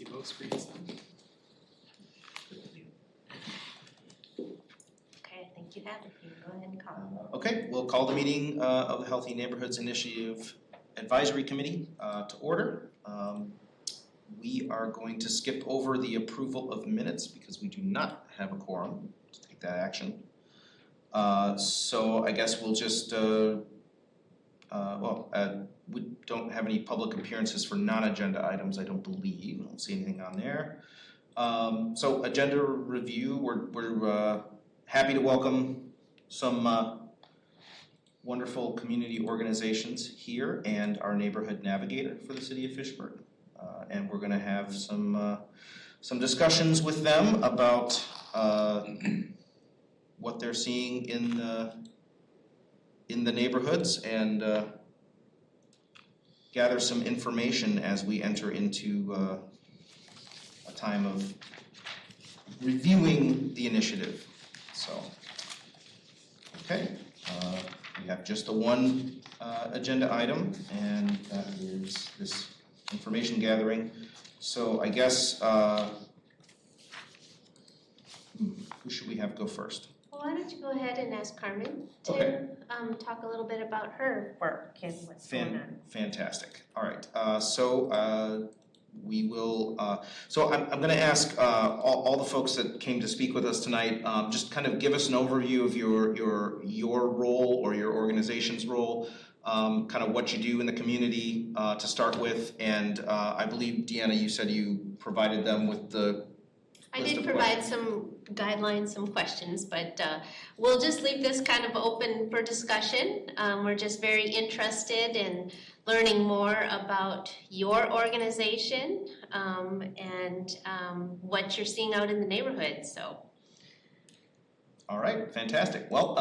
proxy votes previously. Okay, I think you have it. You go ahead and call. Okay, we'll call the meeting of the Healthy Neighborhoods Initiative Advisory Committee to order. We are going to skip over the approval of minutes because we do not have a quorum to take that action. So I guess we'll just, we don't have any public appearances for non-agenda items, I don't believe. I don't see anything on there. So agenda review, we're happy to welcome some wonderful community organizations here and our neighborhood navigator for the city of Fitchburg. And we're gonna have some discussions with them about what they're seeing in the neighborhoods and gather some information as we enter into a time of reviewing the initiative. So, okay, we have just the one agenda item, and that is this information gathering. So I guess, who should we have go first? Well, why don't you go ahead and ask Carmen to talk a little bit about her work and what's going on. Fantastic. All right. We will. So I'm going to ask all the folks that came to speak with us tonight. Just kind of give us an overview of your role or your organization's role. Kind of what you do in the community to start with, and I believe Deanna, you said you provided them with the. I did provide some guidelines, some questions, but we'll just leave this kind of open for discussion. We're just very interested in learning more about your organization and what you're seeing out in the neighborhood. So. All right, fantastic. Well,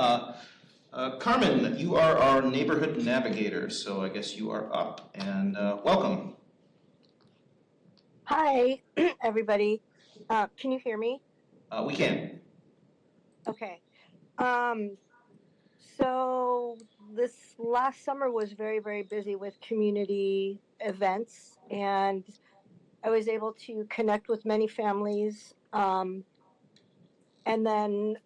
Carmen, you are our neighborhood navigator, so I guess you are up, and welcome. Hi, everybody. Can you hear me? We can. Okay. So this last summer was very, very busy with community events, and I was able to connect with many families. And then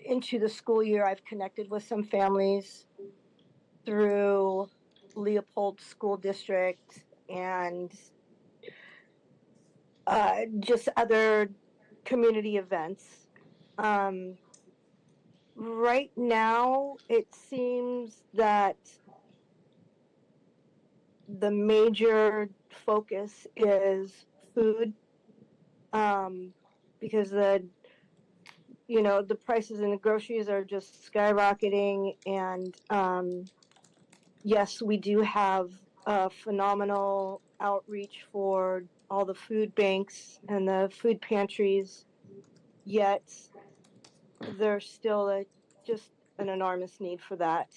into the school year, I've connected with some families through Leopold School District and just other community events. Right now, it seems that the major focus is food, because the prices in the groceries are just skyrocketing, and yes, we do have a phenomenal outreach for all the food banks and the food pantries, yet there's still just an enormous need for that.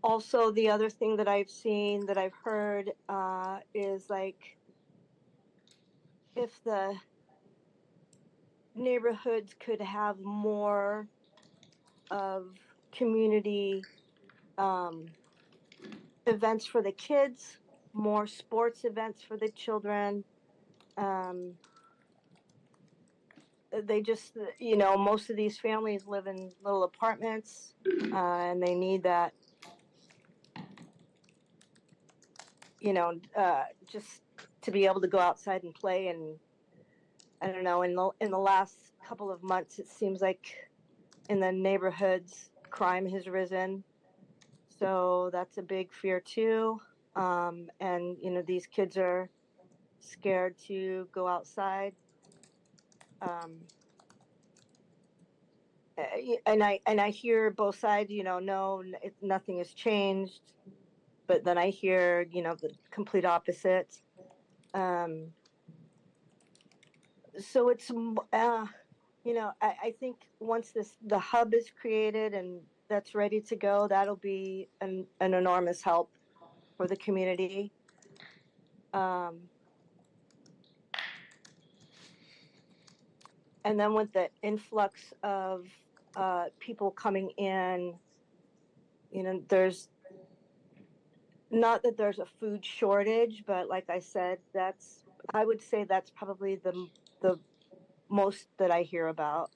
Also, the other thing that I've seen, that I've heard, is like, if the neighborhoods could have more of community events for the kids, more sports events for the children. They just, most of these families live in little apartments, and they need that, just to be able to go outside and play. And I don't know, in the last couple of months, it seems like in the neighborhoods, crime has risen. So that's a big fear too. And these kids are scared to go outside. And I hear both sides, no, nothing has changed. But then I hear, the complete opposite. So it's, I think once the hub is created and that's ready to go, that'll be an enormous help for the community. And then with the influx of people coming in, there's not that there's a food shortage, but like I said, I would say that's probably the most that I hear about.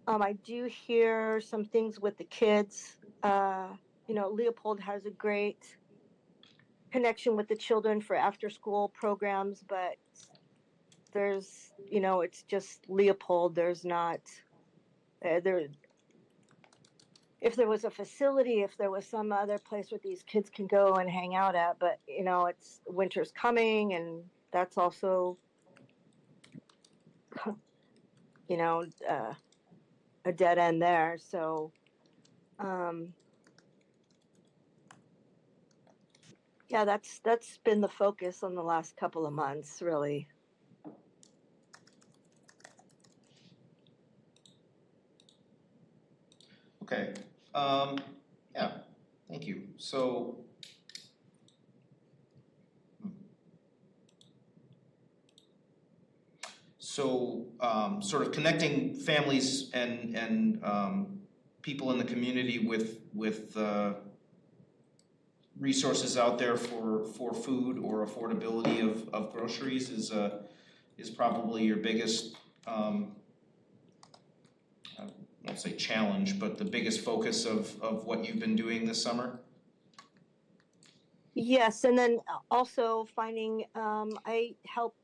I do hear some things with the kids. Leopold has a great connection with the children for after school programs, but it's just Leopold. There's not there. If there was a facility, if there was some other place where these kids can go and hang out at, but it's winter's coming, and that's also you know uh, a dead end there. So um, yeah, that's been the focus on the last couple of months, really. Okay, yeah, thank you. So sort of connecting families and people in the community with resources out there for food or affordability of groceries is probably your biggest I won't say challenge, but the biggest focus of what you've been doing this summer? Yes, and then also finding I help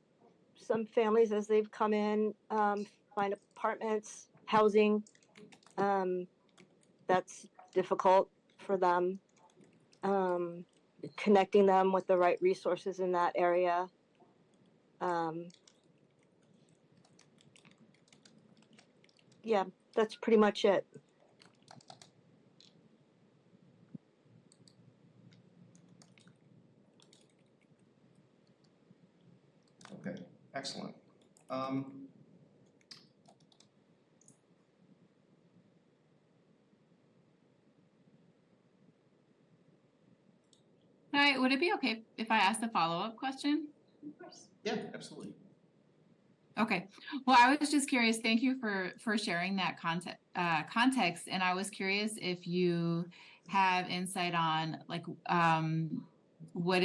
some families as they've come in, find apartments, housing. Um, that's difficult for them. Um, Connecting them with the right resources in that area. Um, yeah, that's pretty much it. Okay, excellent. Um, Hi, would it be okay if I asked a follow-up question? Of course. yeah, absolutely. Okay. Well, I was just curious. Thank you for sharing that context. And I was curious if you have insight on what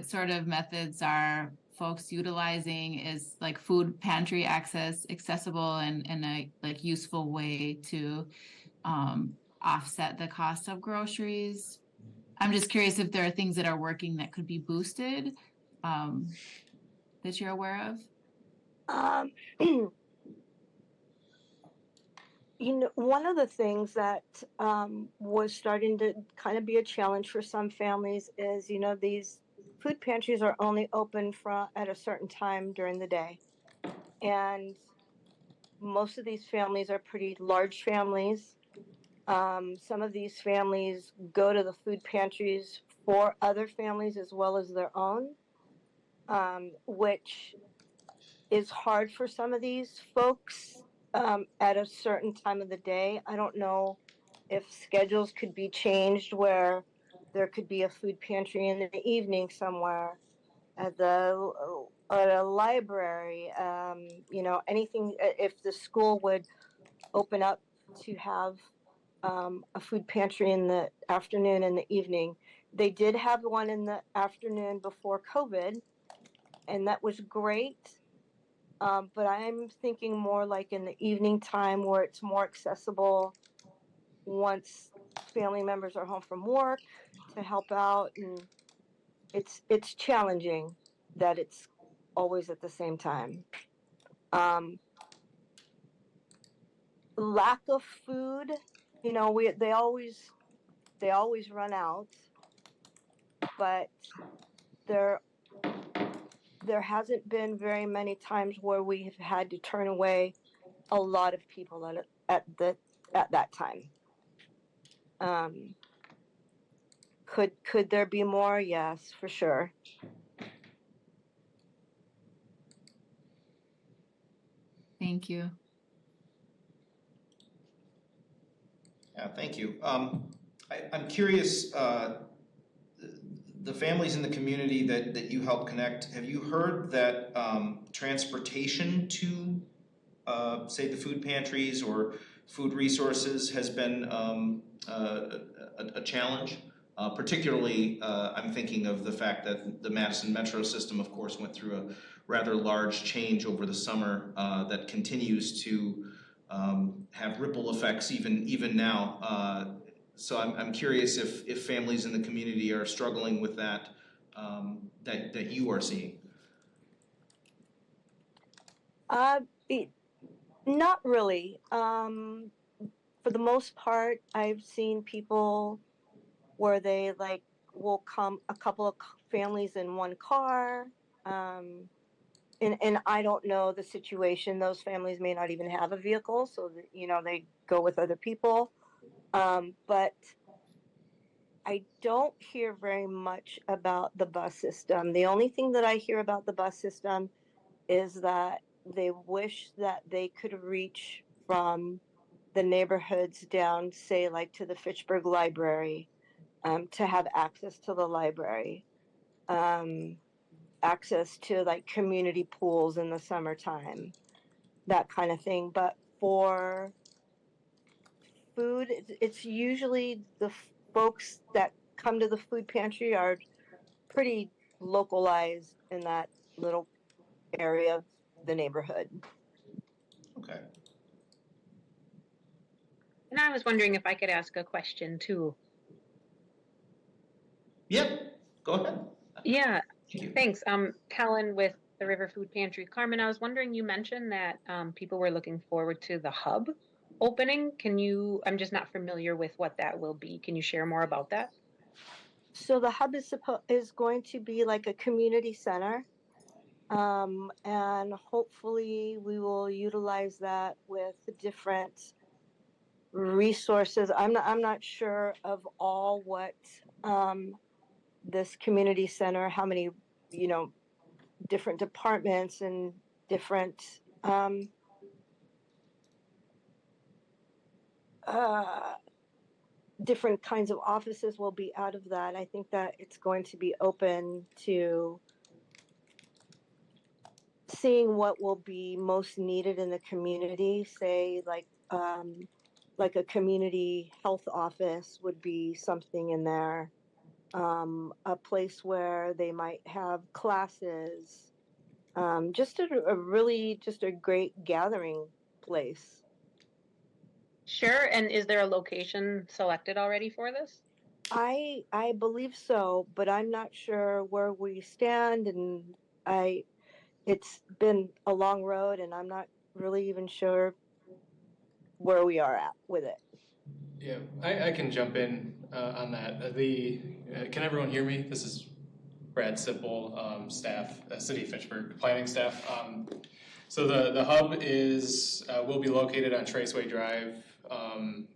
sort of methods are folks utilizing is like food pantry access accessible and a like useful way to offset the cost of groceries. I'm just curious if there are things that are working that could be boosted that you're aware of. Um, one of the things that was starting to kind of be a challenge for some families is, these food pantries are only open at a certain time during the day. And most of these families are pretty large families. Some of these families go to the food pantries for other families as well as their own, which is hard for some of these folks at a certain time of the day. I don't know if schedules could be changed where there could be a food pantry in the evening somewhere at a library, anything. If the school would open up to have a food pantry in the afternoon and the evening. They did have one in the afternoon before COVID, and that was great. But I'm thinking more like in the evening time where it's more accessible once family members are home from work to help out, and it's challenging that it's always at the same time. Um, Lack of food, we they always run out, but there there hasn't been very many times where we have had to turn away a lot of people at that time. Um, could there be more? Yes, for sure. Thank you. Yeah, thank you. I'm curious, the families in the community that you help connect, have you heard that transportation to say the food pantries or food resources has been a challenge. Particularly, I'm thinking of the fact that the Madison Metro system, of course, went through a rather large change over the summer that continues to have ripple effects even now. So I'm curious if families in the community are struggling with that that you are seeing. It, not really. For the most part, I've seen people where they like will come a couple of families in one car. Um, and I don't know the situation. Those families may not even have a vehicle, so that, they go with other people. But I don't hear very much about the bus system. The only thing that I hear about the bus system is that they wish that they could reach from the neighborhoods down, say, like to the Fitchburg Library, to have access to the library, um, access to like community pools in the summertime, that kind of thing. But for food, it's usually the folks that come to the food pantry are pretty localized in that little area of the neighborhood. Okay. And I was wondering if I could ask a question too. Yep. Go ahead. Yeah, Thank you. thanks. Helen with the River Food Pantry. Carmen, I was wondering, you mentioned that people were looking forward to the hub opening. I'm just not familiar with what that will be. Can you share more about that? So the hub is going to be like a community center, and hopefully we will utilize that with different resources. I'm not sure of all what this community center, how many, different departments and different uh, different kinds of offices will be out of that. I think that it's going to be open to seeing what will be most needed in the community. Say like a community health office would be something in there. A place where they might have classes. Just a really just a great gathering place. Sure. And is there a location selected already for this? I believe so, but I'm not sure where we stand, and I it's been a long road, and I'm not really even sure where we are at with it. Yeah, I can jump in on that. Can everyone hear me? This is Brad Sipple, staff, City of Fitchburg, planning staff. So the hub will be located on Traceway Drive,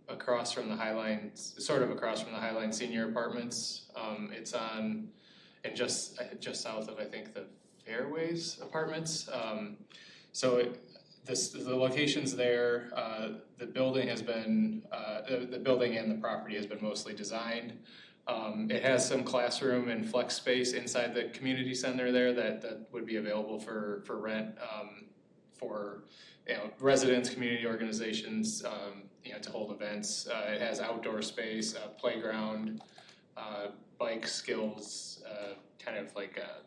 across from the Highline, sort of across from the Highline Senior Apartments. It's on, and just south of, I think, the Fairways Apartments. The location's there. The building has been, the building and the property has been mostly designed. It has some classroom and flex space inside the community center there that would be available for rent, for residents, community organizations, to hold events. It has outdoor space, playground, bike skills, kind of like a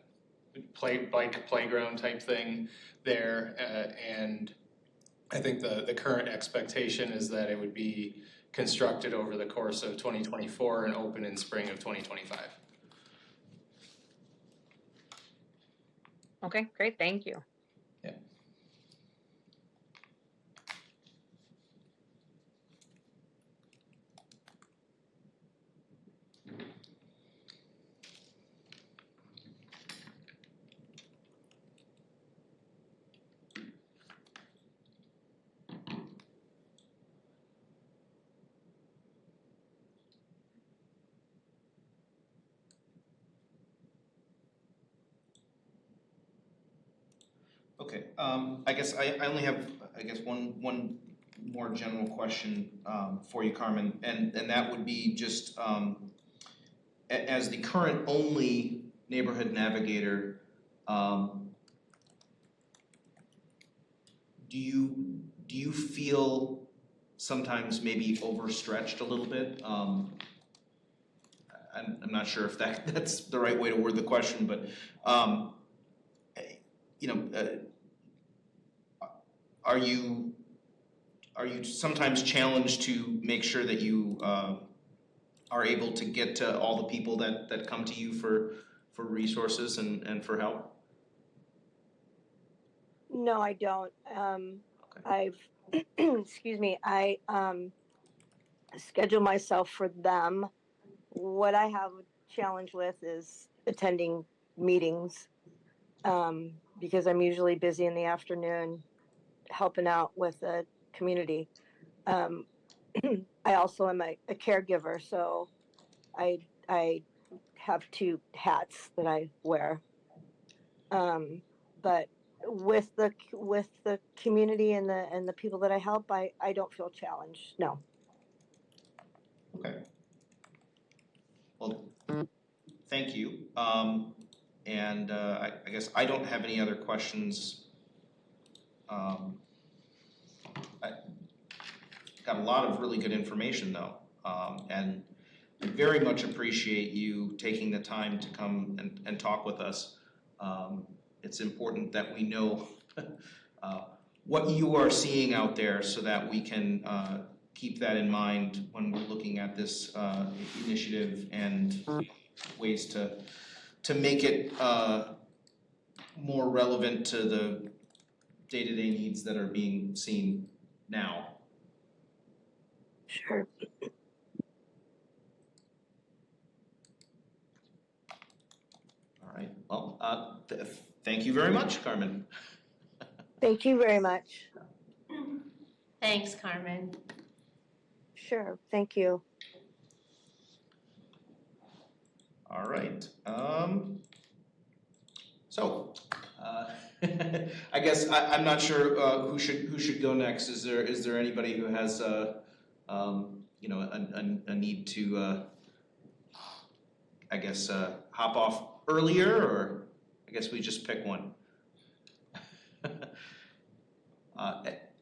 bike playground type thing there, and I think the current expectation is that it would be constructed over the course of 2024 and open in spring of 2025. Okay, great. Thank you. Yeah. Okay, I guess I only have, one more general question for you, Carmen, and that would be just as the current only neighborhood navigator, do you do you feel sometimes maybe overstretched a little bit? I'm not sure if that's the right way to word the question, but you know, are you sometimes challenged to make sure that you are able to get to all the people that come to you for resources and for help? No, I don't. Okay. I've, excuse me, I schedule myself for them. What I have a challenge with is attending meetings because I'm usually busy in the afternoon helping out with the community. Um, I also am a caregiver, so I have two hats that I wear. But with the community and the people that I help, I don't feel challenged. No. Okay. Well, thank you. And I guess I don't have any other questions. I got a lot of really good information though, and I very much appreciate you taking the time to come and talk with us. It's important that we know what you are seeing out there so that we can keep that in mind when we're looking at this initiative and ways to make it more relevant to the day-to-day needs that are being seen now. Sure. All right, well, thank you very much, Carmen. Thank you very much. Thanks, Carmen. Sure. Thank you. All right, so, I guess I'm not sure who should go next. Is there anybody who has you know, a need to I guess hop off earlier, or I guess we just pick one.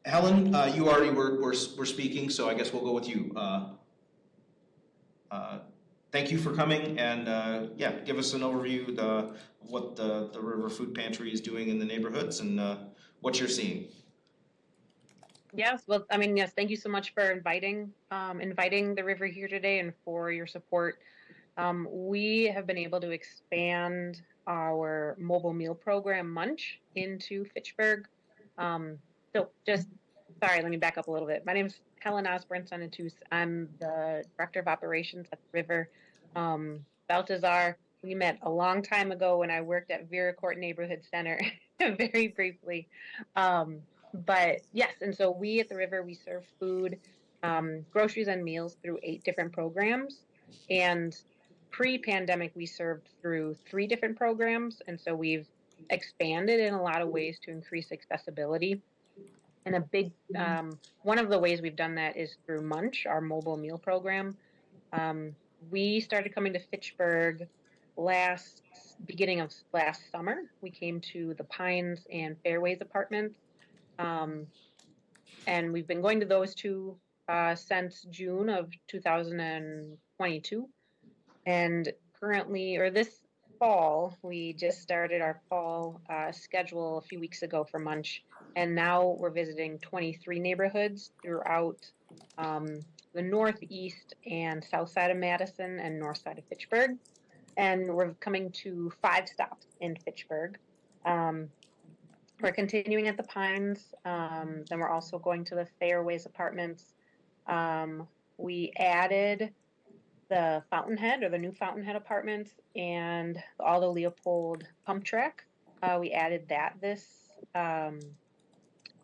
Helen, you already were speaking, so I guess we'll go with you. Thank you for coming, and yeah, give us an overview of what the River Food Pantry is doing in the neighborhoods and what you're seeing. Yes, well, I mean, yes, thank you so much for inviting the river here today and for your support. We have been able to expand our mobile meal program Munch into Fitchburg. So just, sorry, let me back up a little bit. My name is Helen Osborne Sanatus. I'm the Director of Operations at the River. Baltazar, we met a long time ago when I worked at Vera Court Neighborhood Center, very briefly. But yes, and so we at the River, we serve food, groceries and meals through 8 different programs. And pre-pandemic, we served through 3 different programs. And so we've expanded in a lot of ways to increase accessibility. And a big, one of the ways we've done that is through Munch, our mobile meal program. We started coming to Fitchburg beginning of last summer. We came to the Pines and Fairways apartments. And we've been going to those 2 since June of 2022. And currently, or this fall, we just started our fall schedule a few weeks ago for Munch. And now we're visiting 23 neighborhoods throughout the northeast and south side of Madison and north side of Fitchburg. And we're coming to 5 stops in Fitchburg. We're continuing at the Pines. Then we're also going to the Fairways apartments. We added the Fountainhead, or the new Fountainhead apartments, and the Aldo Leopold pump track. We added that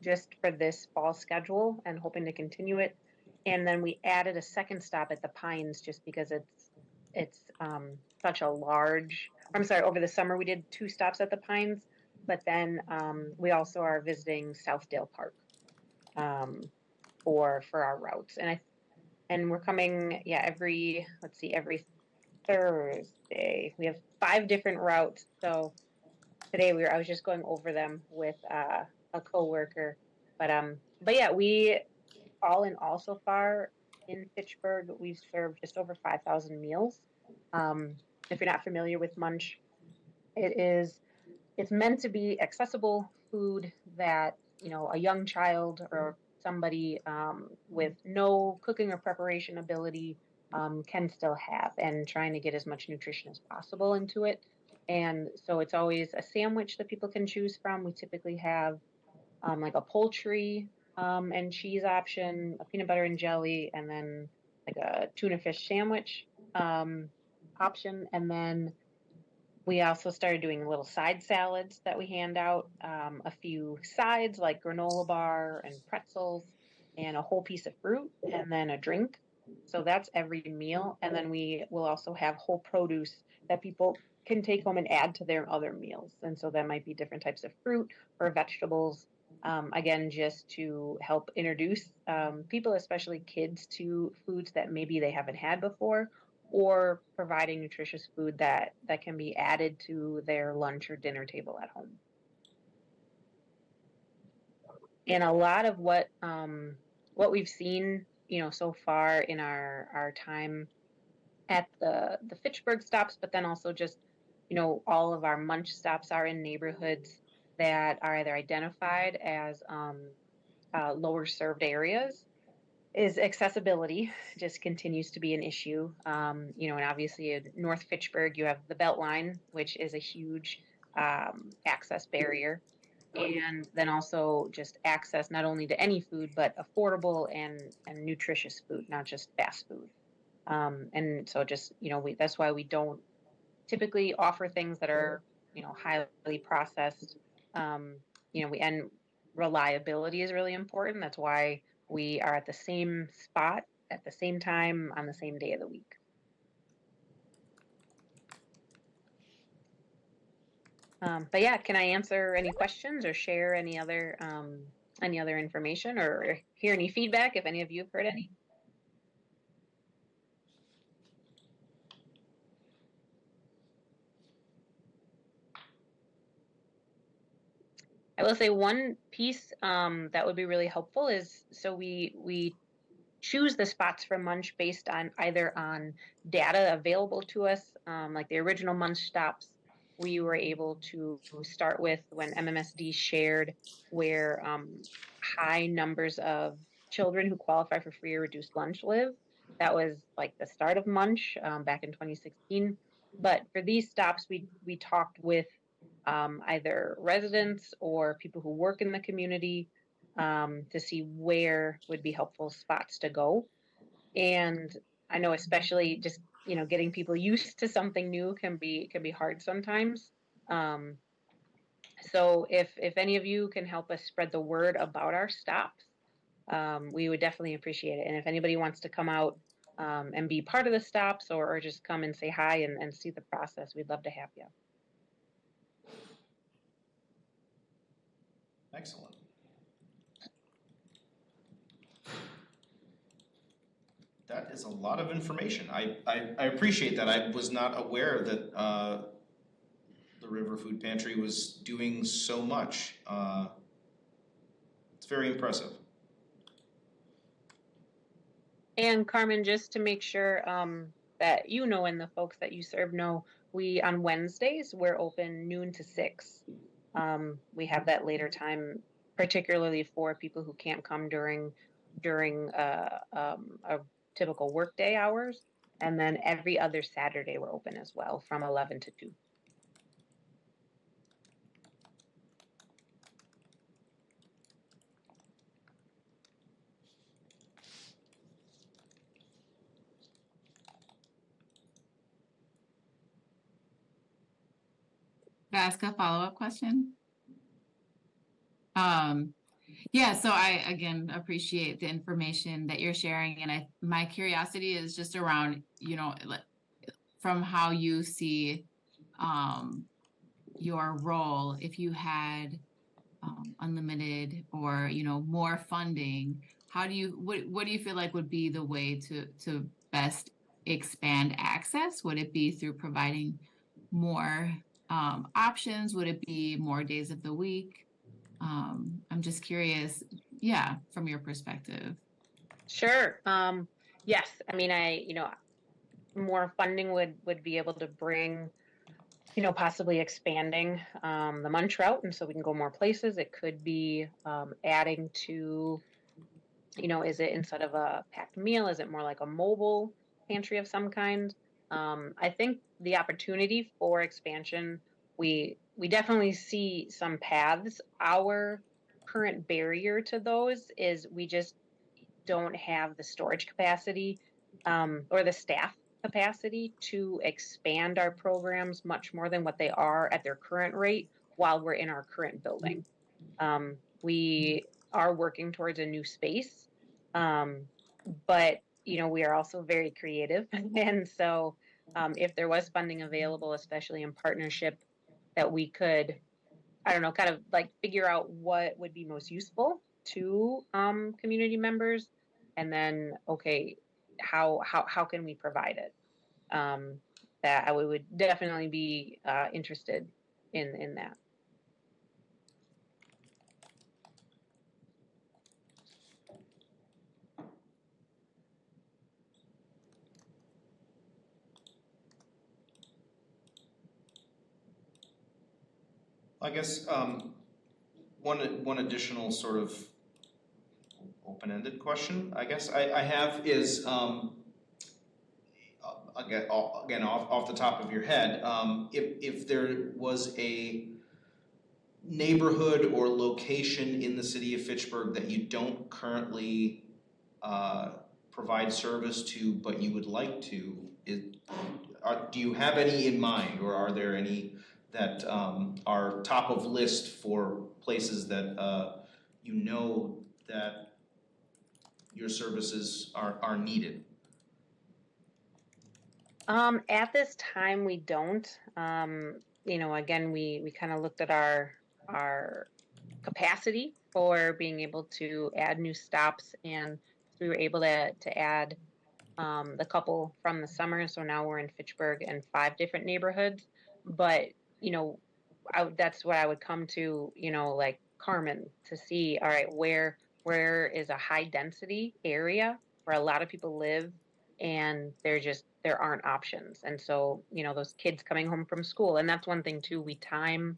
just for this fall schedule and hoping to continue it. And then we added a second stop at the Pines just because it's such a large, I'm sorry, over the summer we did 2 stops at the Pines, but then we also are visiting Southdale Park for our routes. And we're coming, yeah, every Thursday. We have 5 different routes. So today I was just going over them with a coworker, but But yeah, we all in all so far in Fitchburg, we've served just over 5,000 meals. If you're not familiar with Munch, it is it's meant to be accessible food that, you know, a young child or somebody with no cooking or preparation ability can still have, and trying to get as much nutrition as possible into it. And so it's always a sandwich that people can choose from. We typically have like a poultry and cheese option, a peanut butter and jelly, and then like a tuna fish sandwich um, option. And then we also started doing little side salads that we hand out, a few sides like granola bar and pretzels, and a whole piece of fruit, and then a drink. So that's every meal. And then we will also have whole produce that people can take home and add to their other meals. And so that might be different types of fruit or vegetables. Again, just to help introduce people, especially kids, to foods that maybe they haven't had before, or providing nutritious food that can be added to their lunch or dinner table at home. And a lot of what we've seen, you know, so far in our time at the Fitchburg stops, but then also just, you know, all of our Munch stops are in neighborhoods that are either identified as lower served areas, is accessibility just continues to be an issue. You know, and obviously in North Fitchburg, you have the Beltline, which is a huge access barrier. And then also just access not only to any food, but affordable and nutritious food, not just fast food. And so just, you know, that's why we don't typically offer things that are, you know, highly processed. Um, you know, and reliability is really important. That's why we are at the same spot at the same time on the same day of the week. But yeah, can I answer any questions or share any other information or hear any feedback if any of you have heard any? I will say one piece that would be really helpful is, so we choose the spots for Munch based on either on data available to us, like the original Munch stops. We were able to start with when MMSD shared where high numbers of children who qualify for free or reduced lunch live. That was like the start of Munch back in 2016. But for these stops, we talked with either residents or people who work in the community to see where would be helpful spots to go. And I know especially just, you know, getting people used to something new can be hard sometimes. Um, so if any of you can help us spread the word about our stops, we would definitely appreciate it. And if anybody wants to come out and be part of the stops, or just come and say hi and see the process, we'd love to have you. Excellent. That is a lot of information. I appreciate that. I was not aware that the River Food Pantry was doing so much. It's very impressive. And Carmen, just to make sure that you know and the folks that you serve know, we on Wednesdays we're open noon to 6. We have that later time, particularly for people who can't come during a typical workday hours. And then every other Saturday we're open as well from 11 to 2. Can I ask a follow-up question? Yeah, so I again appreciate the information that you're sharing, and my curiosity is just around, you know, from how you see your role if you had unlimited or, you know, more funding. How do you what do you feel like would be the way to best expand access? Would it be through providing more options? Would it be more days of the week? I'm just curious, yeah, from your perspective. Sure. Yes, I mean, more funding would be able to bring, possibly expanding the munch route, and so we can go more places. It could be adding to, is it instead of a packed meal, is it more like a mobile pantry of some kind? I think the opportunity for expansion, we definitely see some paths. Our current barrier to those is we just don't have the storage capacity or the staff capacity to expand our programs much more than what they are at their current rate while we're in our current building. We are working towards a new space, but we are also very creative, and so if there was funding available, especially in partnership, that we could, I don't know, kind of like figure out what would be most useful to community members, and then okay, how can we provide it? That I would definitely be interested in that. I guess one additional sort of open-ended question, I guess I have is again off the top of your head, if there was a neighborhood or location in the city of Fitchburg that you don't currently provide service to, but you would like to, do you have any in mind, or are there any that are top of list for places that that your services are needed? At this time, we don't. Again, we kind of looked at our capacity for being able to add new stops, and we were able to add the couple from the summer. So now we're in Fitchburg and 5 different neighborhoods. But you know, that's what I would come to. Like Carmen, to see, all right, where is a high density area where a lot of people live, and there aren't options. And so those kids coming home from school, and that's one thing too. We time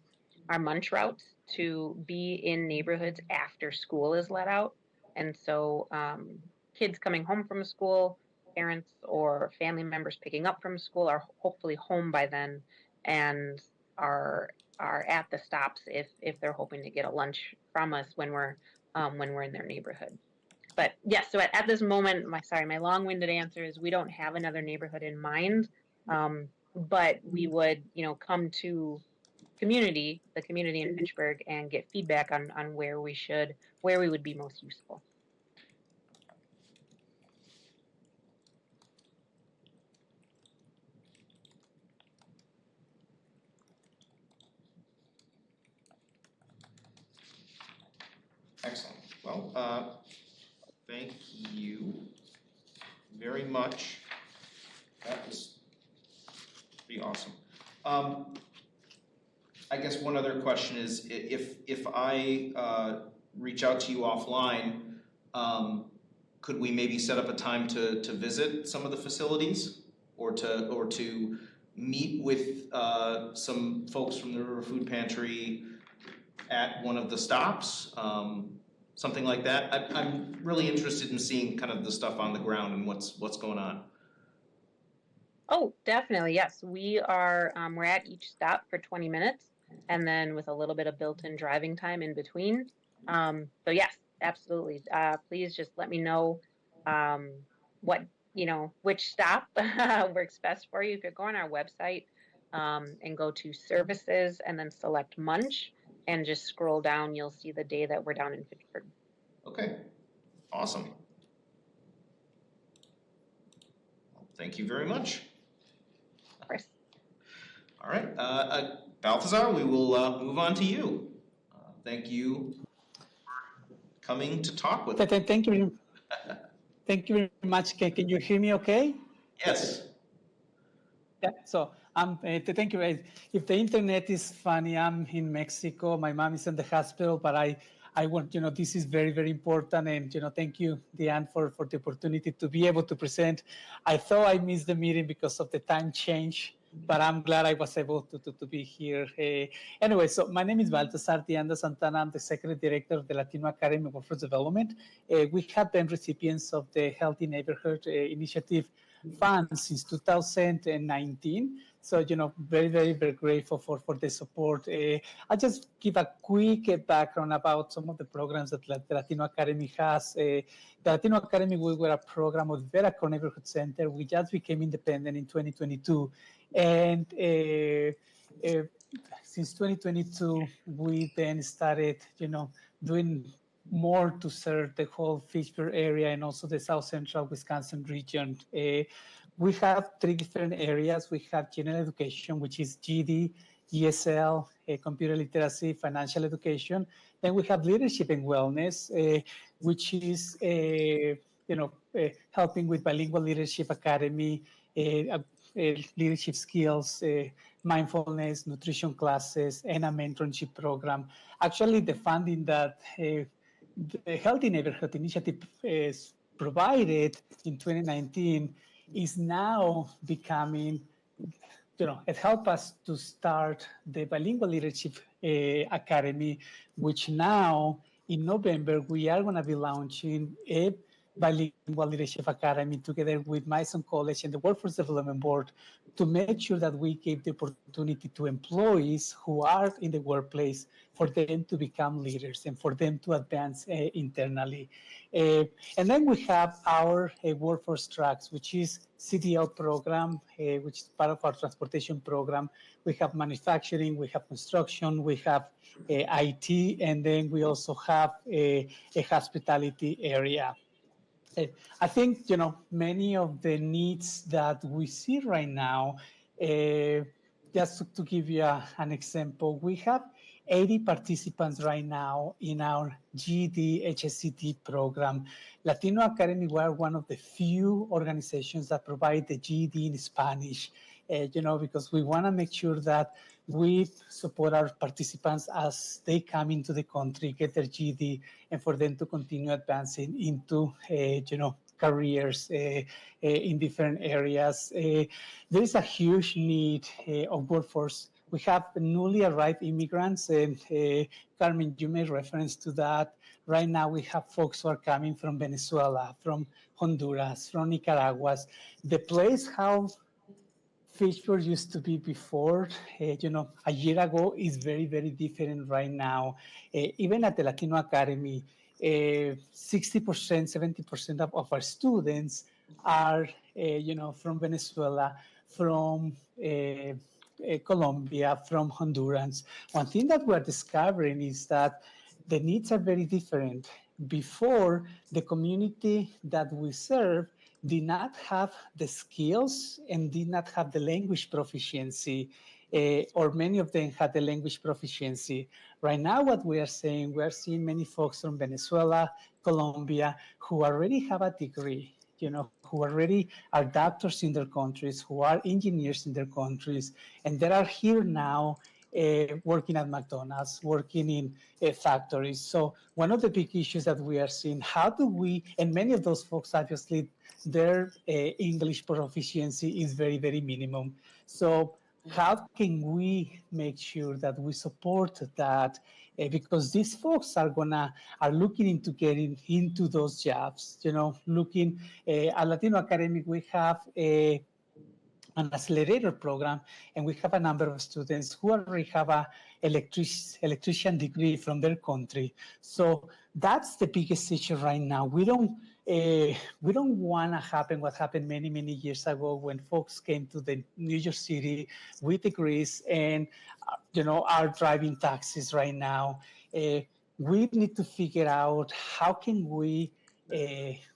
our munch routes to be in neighborhoods after school is let out, and so kids coming home from school, parents or family members picking up from school are hopefully home by then, and are at the stops if they're hoping to get a lunch from us when we're in their neighborhood. But yes, so at this moment, my long-winded answer is we don't have another neighborhood in mind, but we would come to the community in Fitchburg, and get feedback on where we would be most useful. Excellent. Well, thank you very much. That was pretty awesome. I guess one other question is, if I reach out to you offline, could we maybe set up a time to visit some of the facilities, or to meet with some folks from the River Food Pantry at one of the stops, something like that? I'm really interested in seeing kind of the stuff on the ground and what's going on. Oh, definitely, yes. We're at each stop for 20 minutes, and then with a little bit of built-in driving time in between. So yes, absolutely. Please just let me know what which stop works best for you. If you go on our website and go to services and then select munch and just scroll down, you'll see the day that we're down in Fitchburg. Okay, awesome. Well, thank you very much. Of course. All right, Balthazar, we will move on to you. Thank you for coming to talk with us. Thank you. Thank you very much. Can you hear me okay? Yes. Yeah, so thank you. If the internet is funny, I'm in Mexico. My mom is in the hospital, but I I want, this is very, very important. And, thank you, Diane, for the opportunity to be able to present. I thought I missed the meeting because of the time change, but I'm glad I was able to be here. Anyway, so my name is Baltasar Dianda Santana. I'm the Executive Director of the Latino Academy of Workforce Development. We have been recipients of the Healthy Neighborhood Initiative Fund since 2019. So, very, very, very grateful for the support. I'll just give a quick background about some of the programs that the Latino Academy has. The Latino Academy, we were a program of the Veracruz Neighborhood Center. We just became independent in 2022. And since 2022, we then started, doing more to serve the whole Fitchburg area and also the South Central Wisconsin region. We have three different areas. We have general education, which is GD, ESL, computer literacy, financial education. Then we have leadership and wellness, which is helping with bilingual leadership academy, leadership skills, mindfulness, nutrition classes, and a mentorship program. Actually, the funding that the Healthy Neighborhood Initiative is provided in 2019 is now becoming, it helped us to start the Bilingual Leadership Academy, which now in November, we are going to be launching a Bilingual Leadership Academy together with Mason College and the Workforce Development Board to make sure that we give the opportunity to employees who are in the workplace for them to become leaders and for them to advance internally. And then we have our workforce tracks, which is CDL program, which is part of our transportation program. We have manufacturing, we have construction, we have IT, and then we also have a hospitality area. I think, many of the needs that we see right now, just to give you an example, we have 80 participants right now in our GD HSCT program. Latino Academy, we are one of the few organizations that provide the GD in Spanish, because we want to make sure that we support our participants as they come into the country, get their GD, and for them to continue advancing into, careers in different areas. There is a huge need of workforce. We have newly arrived immigrants, and Carmen, you made reference to that. Right now, we have folks who are coming from Venezuela, from Honduras, from Nicaragua. The place how Fitchburg used to be before, a year ago is very, very different right now. Even at the Latino Academy, 60%, 70% of our students are, from Venezuela, from Colombia, from Honduras. One thing that we're discovering is that the needs are very different. Before, the community that we serve did not have the skills and did not have the language proficiency, or many of them had the language proficiency. Right now, what we are seeing many folks from Venezuela, Colombia, who already have a degree, who already are doctors in their countries, who are engineers in their countries, and they are here now working at McDonald's, working in factories. So one of the big issues that we are seeing, how do we, and many of those folks, obviously, their English proficiency is very, very minimum. So how can we make sure that we support that? Because these folks are looking into getting into those jobs, looking at Latino Academy, we have an accelerator program, and we have a number of students who already have a electrician degree from their country. So that's the biggest issue right now. We don't want to happen what happened many, many years ago when folks came to the New York City with degrees and, are driving taxis right now. We need to figure out how can we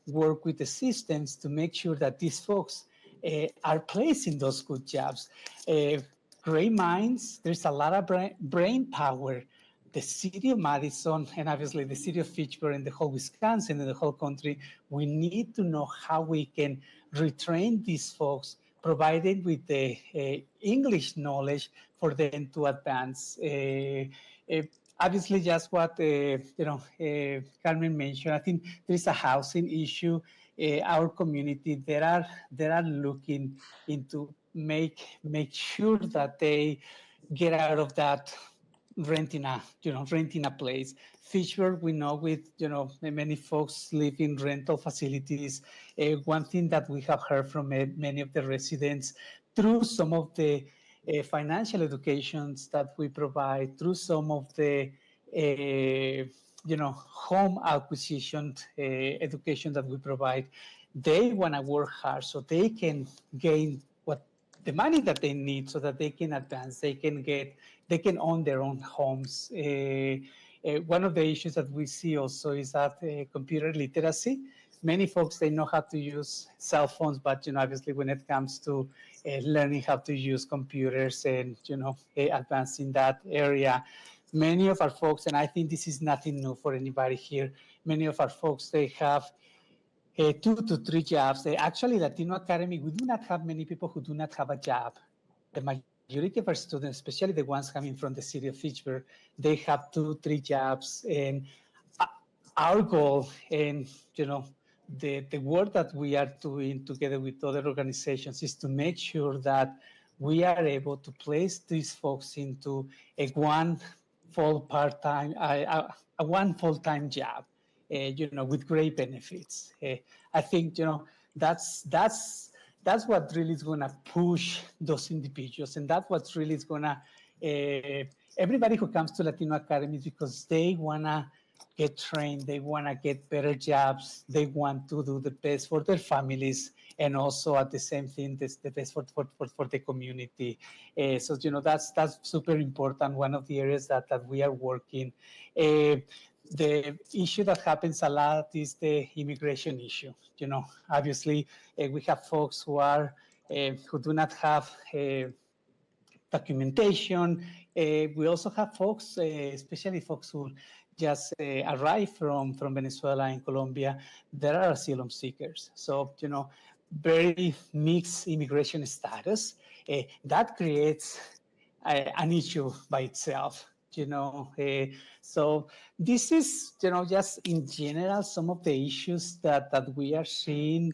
work with the systems to make sure that these folks are placed in those good jobs. Great minds, there's a lot of brain power. The city of Madison and obviously the city of Fitchburg and the whole Wisconsin and the whole country, we need to know how we can retrain these folks, provided with the English knowledge for them to advance. obviously, just what Carmen mentioned. I think there is a housing issue. Our community, they are looking into make sure that they get out of that renting a place. Fitchburg, we know with many folks live in rental facilities. One thing that we have heard from many of the residents through some of the financial educations that we provide, through some of the home acquisition education that we provide, they want to work hard so they can gain what the money that they need so that they can advance, they can own their own homes. One of the issues that we see also is that computer literacy. Many folks, they know how to use cell phones, but obviously when it comes to learning how to use computers and advance in that area, many of our folks, and I think this is nothing new for anybody here, many of our folks, they have 2 to 3 jobs. Actually, Latino Academy, we do not have many people who do not have a job. The majority of our students, especially the ones coming from the city of Fitchburg, they have 2, 3 jobs. And our goal, and the work that we are doing together with other organizations, is to make sure that we are able to place these folks into a one full-time job, with great benefits. I think that's what really is going to push those individuals, and that's what really is going to everybody who comes to Latino Academy, because they want to get trained, they want to get better jobs, they want to do the best for their families, and also at the same thing, the best for the community. So that's super important. One of the areas that we are working. The issue that happens a lot is the immigration issue. Obviously, we have folks who do not have documentation. We also have folks, especially folks who just arrived from Venezuela and Colombia, that are asylum seekers. So, very mixed immigration status. That creates an issue by itself. So this is, just in general, some of the issues that we are seeing.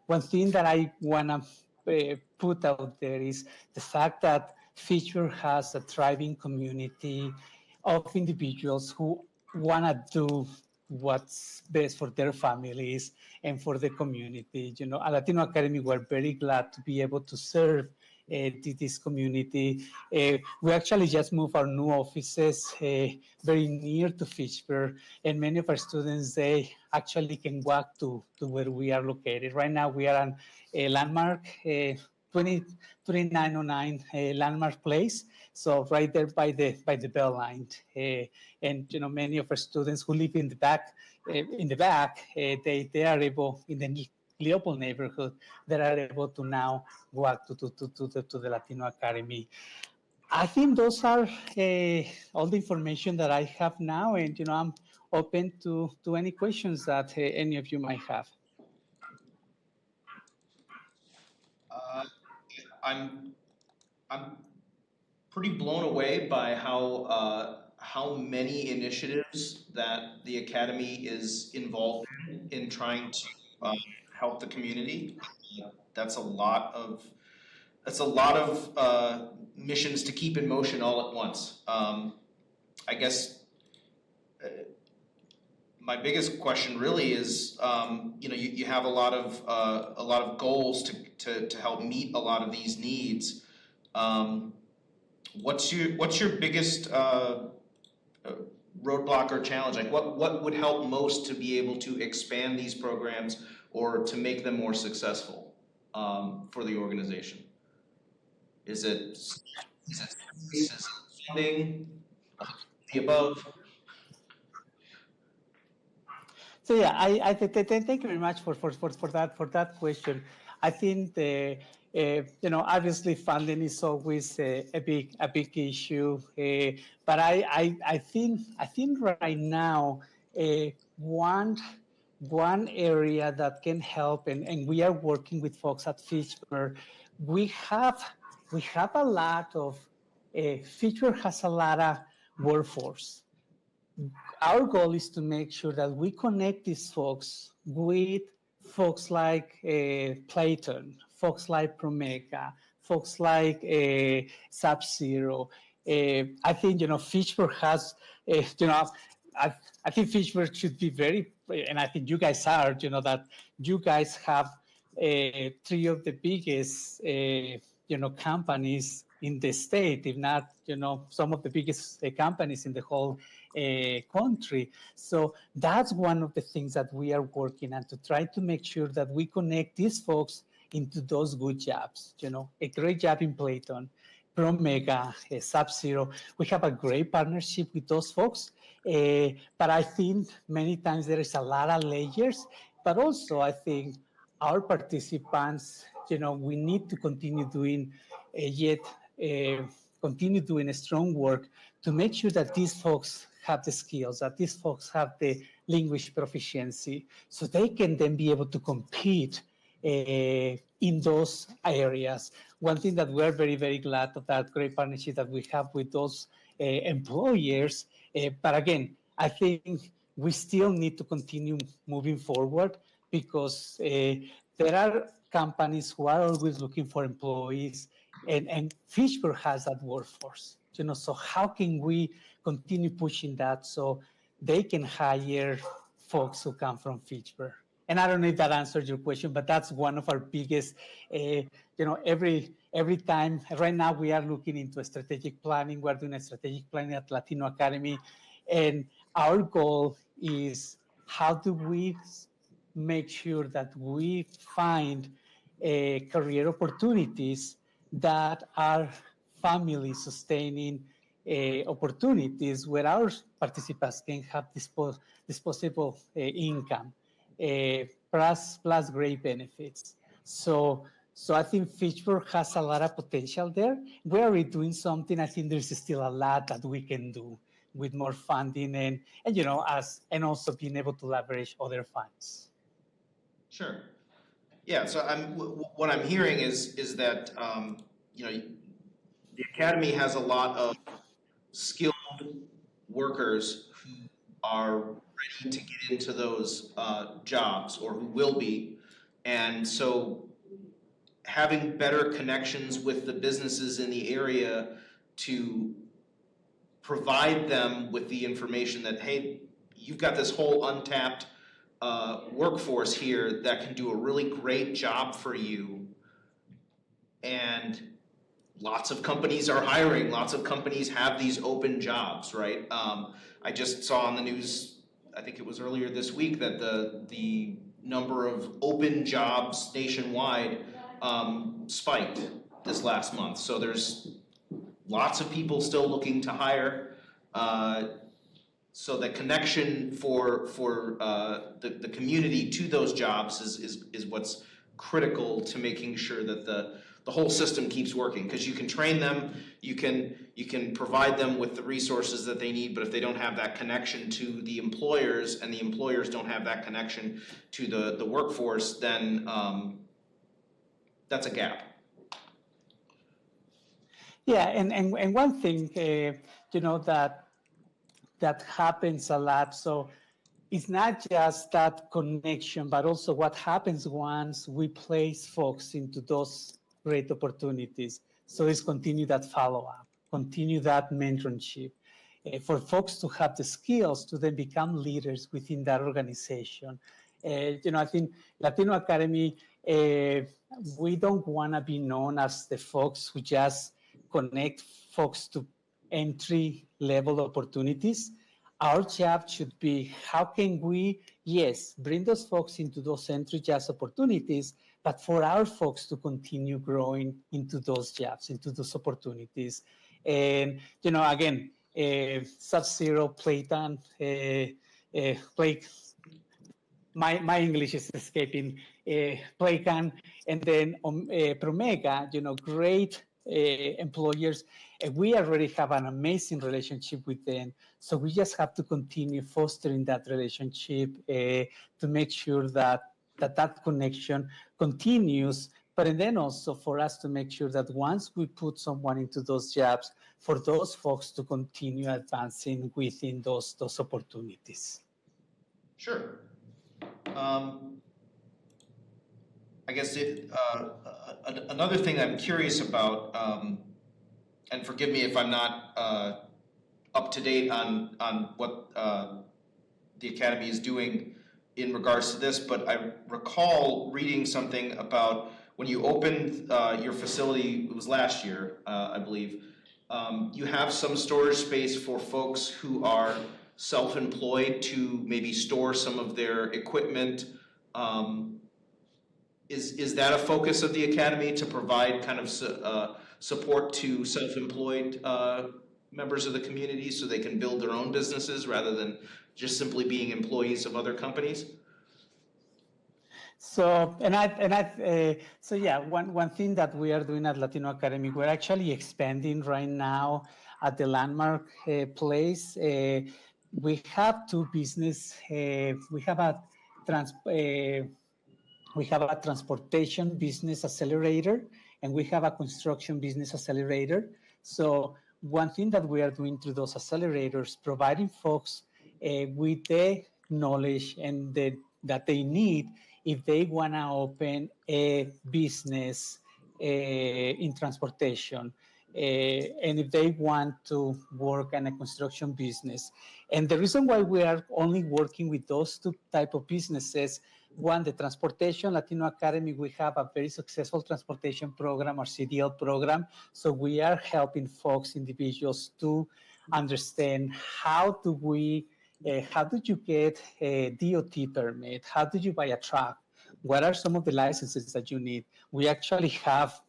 One thing that I want to put out there is the fact that Fitchburg has a thriving community of individuals who want to do what's best for their families and for the community. At Latino Academy, we're very glad to be able to serve this community. We actually just moved our new offices very near to Fitchburg, and many of our students, they actually can walk to where we are located. Right now, we are on a landmark, 2909 Landmark Place. So right there by the Bell Line, and many of our students who live in the back, they are able, in the Leopold neighborhood, that are able to now walk to the Latino Academy. I think those are all the information that I have now, and I'm open to any questions that any of you might have. I'm pretty blown away by how many initiatives that the academy is involved in trying to help the community. That's a lot of missions to keep in motion all at once. I guess my biggest question really is, you have a lot of goals to help meet a lot of these needs. What's your biggest roadblock or challenge? Like what would help most to be able to expand these programs or to make them more successful for the organization? Is it funding, the above? So yeah, I thank you very much for that question. I think obviously funding is always a big issue, but I think right now one area that can help, and we are working with folks at Fitchburg. We have a lot of Fitchburg has a lot workforce. Our goal is to make sure that we connect these folks with folks like Platon, folks like Promega, folks like Sub-Zero. I think, Fitchburg has, I, I think Fitchburg should be very, and I think you guys are, that you guys have three of the biggest, companies in the state, if not, some of the biggest companies in the whole country. So that's one of the things that we are working on, to try to make sure that we connect these folks into those good jobs. A great job in Platon, Promega, Sub-Zero. We have a great partnership with those folks, but I think many times there is a lot of layers, but also I think our participants, we need to continue doing continue doing strong work to make sure that these folks have the skills, that these folks have the language proficiency, so they can then be able to compete in those areas. One thing that we're very, very glad of, that great partnership that we have with those employers. But again, I think we still need to continue moving forward, because there are companies who are always looking for employees, and Fitchburg has that workforce. So how can we continue pushing that so they can hire folks who come from Fitchburg? And I don't know if that answers your question, but that's one of our biggest, every time. Right now we are looking into strategic planning. We're doing a strategic planning at Latino Academy. And our goal is, how do we make sure that we find career opportunities that are family sustaining opportunities, where our participants can have disposable income, plus great benefits. So I think Fitchburg has a lot of potential there. We're already doing something. I think there's still a lot that we can do with more funding, and also being able to leverage other funds. Sure. Yeah, so what I'm hearing is that, the academy has a lot of skilled workers who are ready to get into those jobs, or who will be. And so having better connections with the businesses in the area to provide them with the information that, hey, you've got this whole untapped workforce here that can do a really great job for you. And lots of companies are hiring, lots of companies have these open jobs, right? I just saw on the news, I think it was earlier this week, that the number of open jobs nationwide spiked this last month. So there's lots of people still looking to hire. So the connection for the community to those jobs is what's critical to making sure that the whole system keeps working. Because you can train them, you can provide them with the resources that they need, but if they don't have that connection to the employers, and the employers don't have that connection to the workforce, then that's a gap. Yeah, and one thing, that happens a lot. So it's not just that connection, but also what happens once we place folks into those great opportunities. So it's continue that follow-up, continue that mentorship, for folks to have the skills to then become leaders within that organization. I think Latino Academy, we don't want to be known as the folks who just connect folks to entry-level opportunities. Our job should be, how can we, yes, bring those folks into those entry jobs opportunities, but for our folks to continue growing into those jobs, into those opportunities. And, again, Sub-Zero, Platon, my English is escaping, Playcan, and then Promega, great employers. We already have an amazing relationship with them. So we just have to continue fostering that relationship to make sure that connection continues. But then also for us to make sure that once we put someone into those jobs, for those folks to continue advancing within those opportunities. Sure. I guess another thing I'm curious about, and forgive me if I'm not up to date on what the Academy is doing in regards to this, but I recall reading something about when you opened your facility, it was last year, I believe, you have some storage space for folks who are self-employed to maybe store some of their equipment. Is that a focus of the Academy, to provide kind of support to self-employed members of the community so they can build their own businesses rather than just simply being employees of other companies? So, so yeah, one thing that we are doing at Latino Academy, we're actually expanding right now at the Landmark place. We have two business. We have a transportation business accelerator, and we have a construction business accelerator. So one thing that we are doing through those accelerators, providing folks with the knowledge and that they need if they want to open a business in transportation, and if they want to work in a construction business. And the reason why we are only working with those two type of businesses, one, the transportation, Latino Academy, we have a very successful transportation program, our CDL program. So we are helping folks, individuals, to understand how do you get a DOT permit? How do you buy a truck? What are some of the licenses that you need? We actually have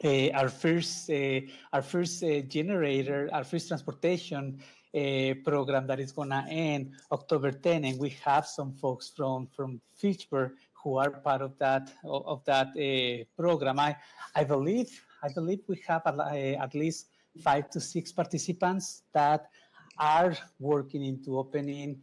our first generator, our first transportation program that is gonna end October 10, and we have some folks from Fitchburg who are part of that program. I believe we have at least 5 to 6 participants that are working into opening,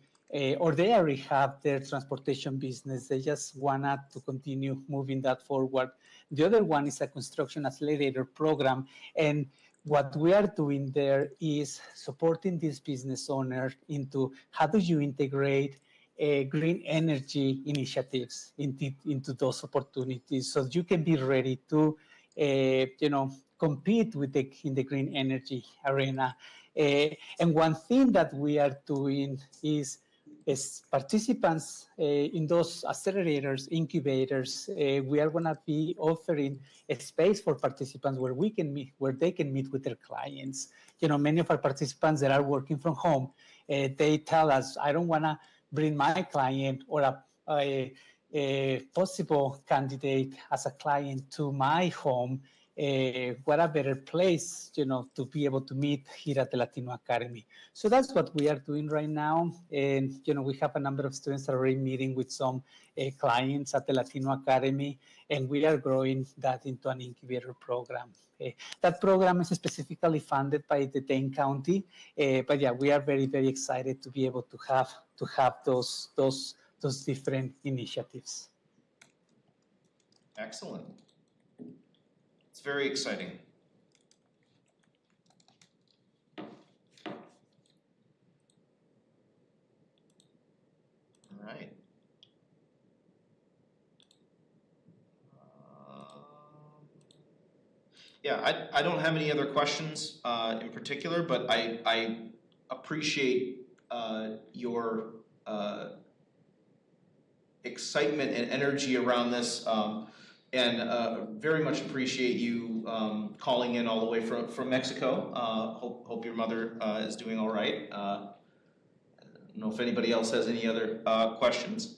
or they already have their transportation business. They just wanted to continue moving that forward. The other one is a construction accelerator program. And what we are doing there is supporting this business owner into how do you integrate green energy initiatives into those opportunities so you can be ready to compete in the green energy arena. And one thing that we are doing is participants in those accelerators, incubators, we are going to be offering a space for participants where they can meet with their clients. Many of our participants that are working from home, they tell us, I don't want to bring my client or a possible candidate as a client to my home. What a better place, to be able to meet here at the Latino Academy. So that's what we are doing right now. And, we have a number of students that are already meeting with some clients at the Latino Academy, and we are growing that into an incubator program. That program is specifically funded by the Dane County. But yeah, we are very, very excited to be able to have those different initiatives. Excellent. It's very exciting. All right. Yeah, I don't have any other questions in particular, but I appreciate your excitement and energy around this. And very much appreciate you calling in all the way from Mexico. Hope your mother is doing all right. I don't know if anybody else has any other questions.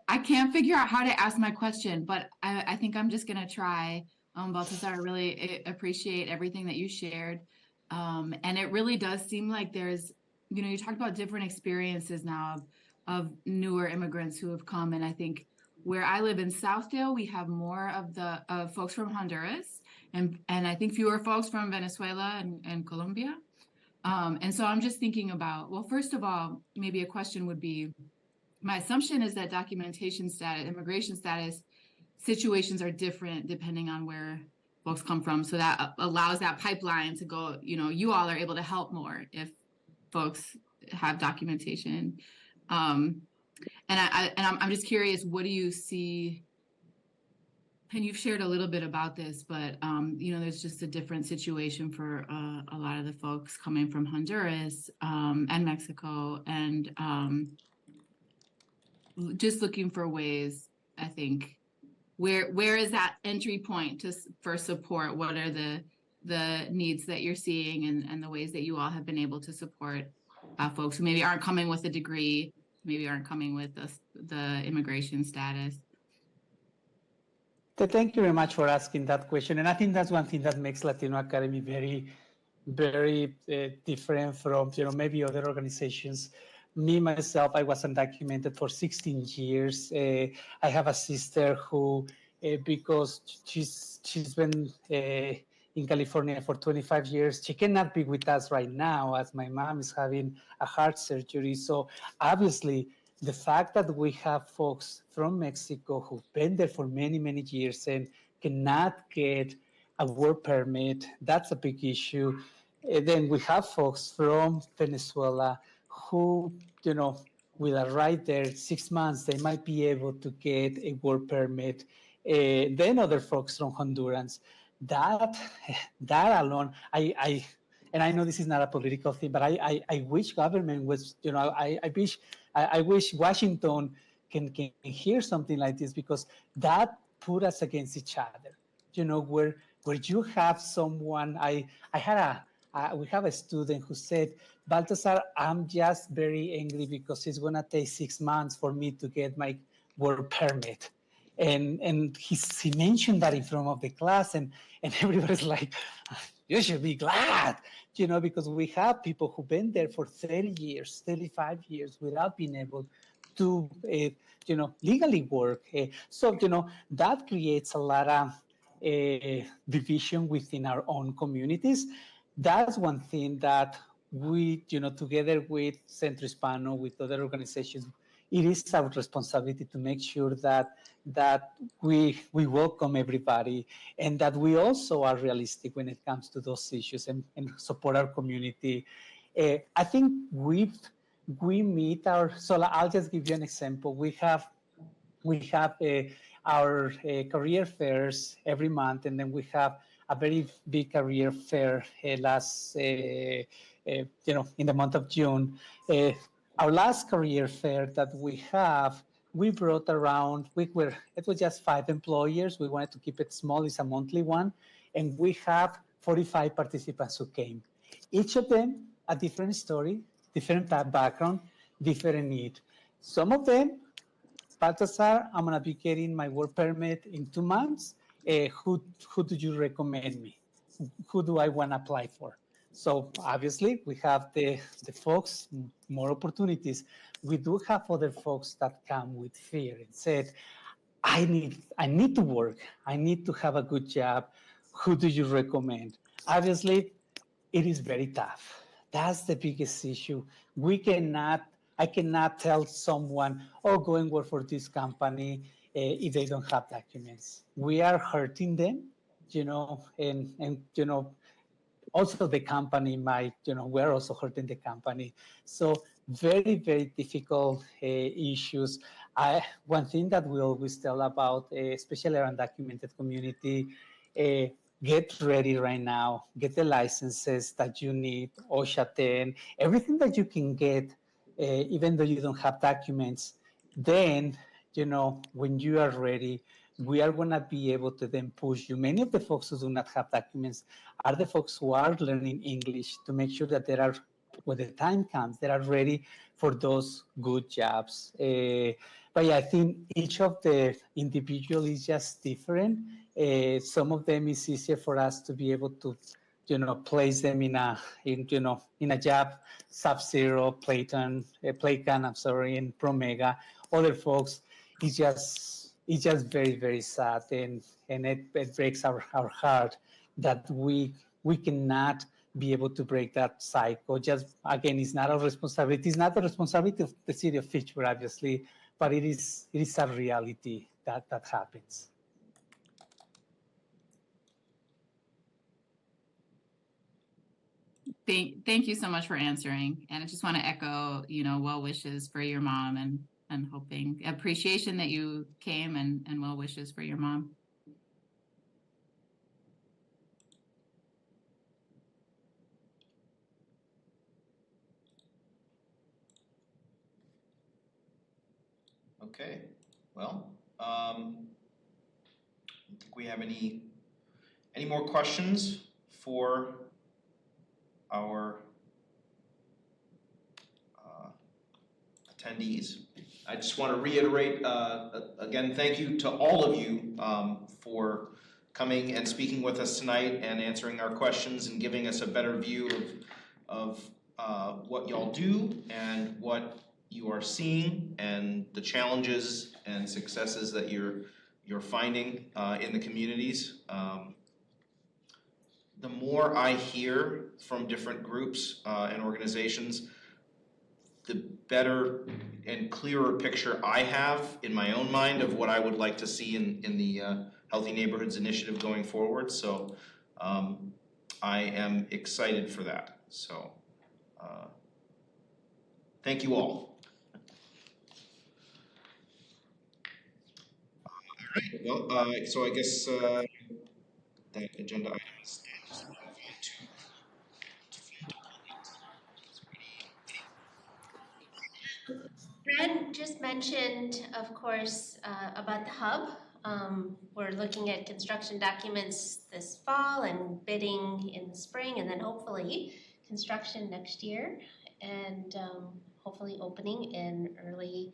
I can't figure out how to ask my question, but I think I'm just gonna try. Balthazar, I really appreciate everything that you shared. And it really does seem like there's, you talked about different experiences now of newer immigrants who have come. And I think where I live in Southdale, we have more of the folks from Honduras and I think fewer folks from Venezuela and Colombia. And so I'm just thinking about, well, first of all, maybe a question would be, my assumption is that documentation status, immigration status situations are different depending on where folks come from. So that allows that pipeline to go, you all are able to help more if folks have documentation. And I'm just curious, what do you see? And you've shared a little bit about this, but there's just a different situation for a lot of the folks coming from Honduras and Mexico, and just looking for ways, I think, where is that entry point for support? What are the needs that you're seeing, and the ways that you all have been able to support folks who maybe aren't coming with a degree, maybe aren't coming with the immigration status? Thank you very much for asking that question. And I think that's one thing that makes Latino Academy very, very different from maybe other organizations. Me, myself, I was undocumented for 16 years. I have a sister who, because she's been in California for 25 years, she cannot be with us right now as my mom is having a heart surgery. So obviously, the fact that we have folks from Mexico who've been there for many, many years and cannot get a work permit, that's a big issue. And then we have folks from Venezuela who, with a right there, 6 months, they might be able to get a work permit. Then other folks from Honduras. That alone, and I know this is not a political thing, but I wish government was, I wish Washington can hear something like this, because that put us against each other. Where you have someone, we have a student who said, Baltasar, I'm just very angry because it's gonna take 6 months for me to get my work permit. And he mentioned that in front of the class, and everybody's like, you should be glad, because we have people who've been there for 30 years, 35 years without being able to, legally work. So, that creates a lot of division within our own communities. That's one thing that we, together with Centro Hispano, with other organizations, it is our responsibility to make sure that we welcome everybody, and that we also are realistic when it comes to those issues, and support our community. I think we meet so I'll just give you an example. We have our career fairs every month, and then we have a very big career fair last, in the month of June. Our last career fair that we brought around, it was just 5 employers. We wanted to keep it small. It's a monthly one. And we have 45 participants who came. Each of them a different story, different background, different need. Some of them, Baltasar, I'm gonna be getting my work permit in 2 months. Who do you recommend me? Who do I want to apply for? So obviously we have the folks, more opportunities. We do have other folks that come with fear and said, I need to work. I need to have a good job. Who do you recommend? Obviously, it is very tough. That's the biggest issue. I cannot tell someone, oh, go and work for this company if they don't have documents. We are hurting them, and also the company might, we're also hurting the company. So very, very difficult issues. One thing that we always tell about, especially our undocumented community, get ready right now, get the licenses that you need, OSHA 10, everything that you can get, even though you don't have documents. Then, when you are ready, we are going to be able to then push you. Many of the folks who do not have documents are the folks who are learning English to make sure that when the time comes, they are ready for those good jobs. But yeah, I think each of the individual is just different. Some of them is easier for us to be able to, place them in a job, Sub-Zero, Playcan, and Promega. Other folks, it's just very, very sad, and it breaks our heart that we cannot be able to break that cycle. Just again, it's not our responsibility. It's not the responsibility of the city of Fitchburg, obviously, but it is a reality that happens. Thank you so much for answering. And I just want to echo, well wishes for your mom and hoping appreciation that you came and well wishes for your mom. Okay, well, I don't think we have any more questions for our attendees. I just want to reiterate, again, thank you to all of you for coming and speaking with us tonight and answering our questions and giving us a better view of what y'all do and what you are seeing and the challenges and successes that you're finding in the communities. The more I hear from different groups and organizations, the better and clearer picture I have in my own mind of what I would like to see in the Healthy Neighborhoods Initiative going forward. So I am excited for that. So thank you all. All right, well, so I guess that agenda item is Brad just mentioned, of course, about the hub. We're looking at construction documents this fall and bidding in the spring, and then hopefully construction next year, and hopefully opening in early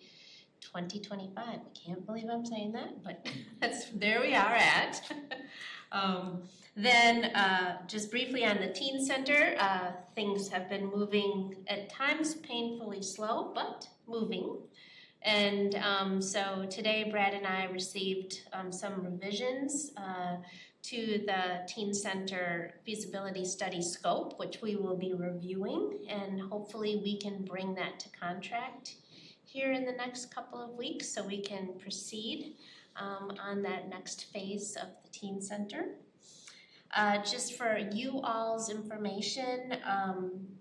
2025. I can't believe I'm saying that, but that's there we are at. Then just briefly on the teen center, things have been moving at times painfully slow, but moving. And so today Brad and I received some revisions to the teen center feasibility study scope, which we will be reviewing, and hopefully we can bring that to contract here in the next couple of weeks so we can proceed on that next phase of the teen center. Just for you all's information,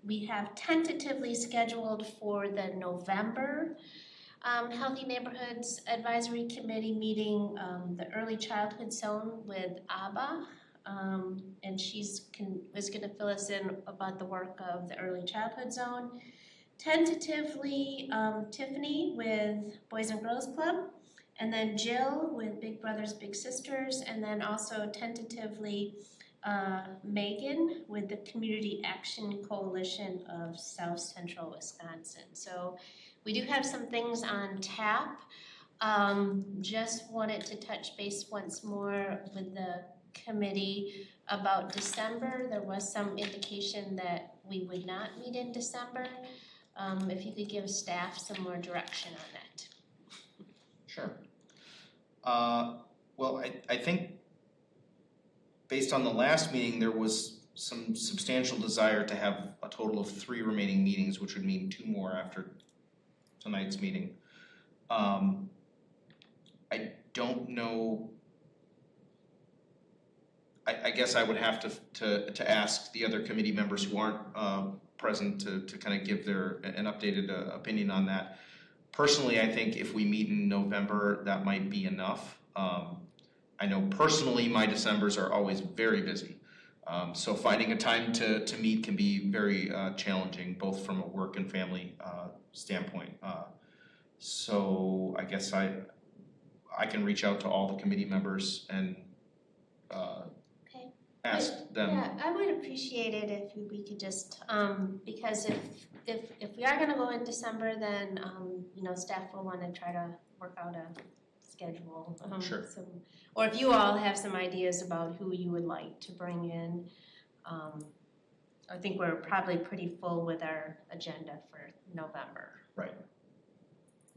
we have tentatively scheduled for the November Healthy Neighborhoods Advisory Committee meeting, the Early Childhood Zone with ABBA, and was going to fill us in about the work of the Early Childhood Zone. Tentatively, Tiffany with Boys and Girls Club, and then Jill with Big Brothers Big Sisters, and then also tentatively Megan with the Community Action Coalition of South Central Wisconsin. So we do have some things on tap. Just wanted to touch base once more with the committee about December. There was some indication that we would not meet in December. If you could give staff some more direction on that. Sure. Well, I think based on the last meeting, there was some substantial desire to have a total of 3 remaining meetings, which would mean 2 more after tonight's meeting. I don't know. I guess I would have to ask the other committee members who aren't present to kind of give an updated opinion on that. Personally, I think if we meet in November, that might be enough. I know personally my Decembers are always very busy. So finding a time to meet can be very challenging, both from a work and family standpoint. So I guess I can reach out to all the committee members and ask them. Yeah, I would appreciate it if we could just, because if we are gonna go in December, then, staff will wanna try to work out a schedule. Sure. Or if you all have some ideas about who you would like to bring in. I think we're probably pretty full with our agenda for November. Right.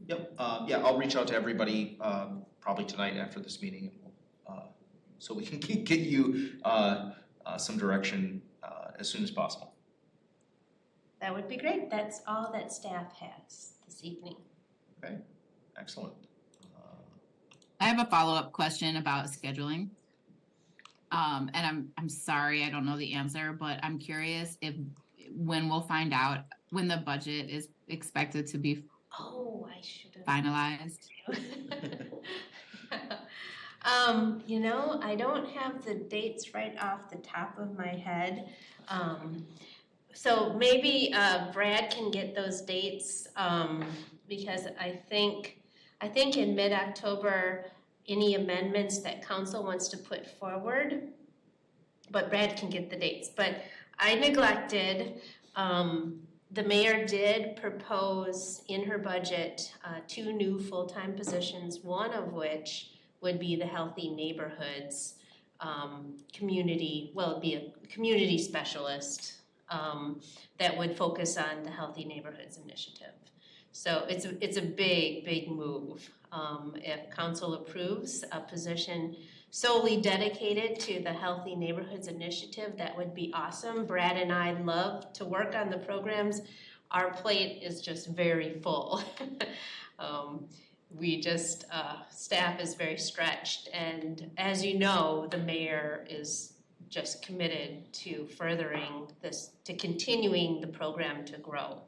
Yep, yeah, I'll reach out to everybody probably tonight after this meeting, so we can get you some direction as soon as possible. That would be great. That's all that staff has this evening. Excellent. I have a follow-up question about scheduling. And I'm sorry, I don't know the answer, but I'm curious when we'll find out when the budget is expected to be Oh, I should have. finalized. I don't have the dates right off the top of my head. So maybe Brad can get those dates, because I think in mid-October, any amendments that council wants to put forward, but Brad can get the dates. But I neglected, the mayor did propose in her budget 2 new full-time positions, one of which would be the Healthy Neighborhoods community, well, it'd be a community specialist that would focus on the Healthy Neighborhoods initiative. So it's a big move. If council approves a position solely dedicated to the Healthy Neighborhoods initiative, that would be awesome. Brad and I love to work on the programs. Our plate is just very full. Staff is very stretched, and as you know, the mayor is just committed to furthering this, to continuing the program to grow.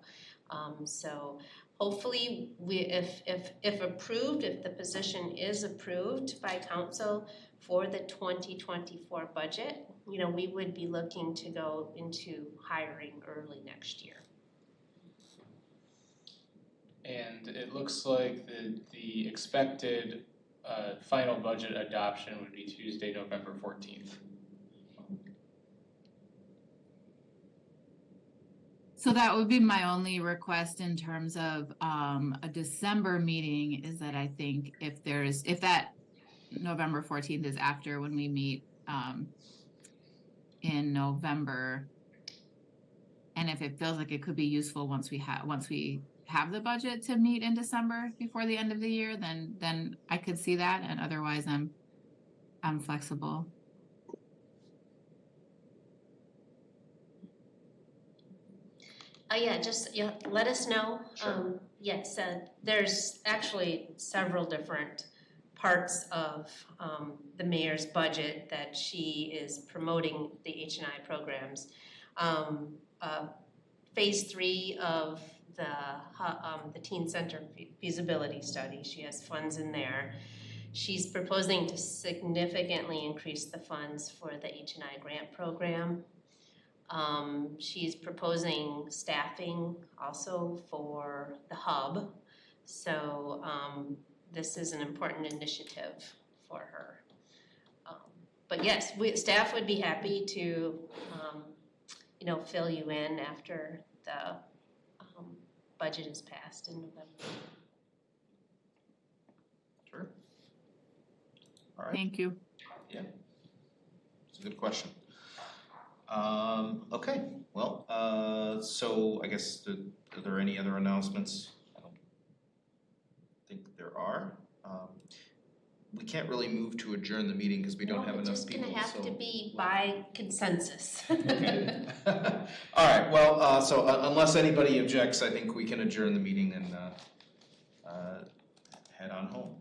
So hopefully, if approved, if the position is approved by council for the 2024 budget, we would be looking to go into hiring early next year. And it looks like the expected final budget adoption would be Tuesday, November 14th. So that would be my only request in terms of a December meeting, is that I think if that November 14th is after when we meet in November, and if it feels like it could be useful once we have the budget to meet in December before the end of the year, then I could see that, and otherwise I'm flexible. Let us know. Sure. Yes, there's actually several different parts of the mayor's budget that she is promoting the H&I programs. Phase 3 of the Teen Center feasibility study, she has funds in there. She's proposing to significantly increase the funds for the H&I grant program. She's proposing staffing also for the hub. So this is an important initiative for her. But yes, staff would be happy to fill you in after the budget is passed in November. Sure. All right. Thank you. It's a good question. Okay, well, so I guess, are there any other announcements? I don't think there are. We can't really move to adjourn the meeting because we don't have enough people. It's just gonna have to be by consensus. Okay. All right, well, so unless anybody objects, I think we can adjourn the meeting and head on home.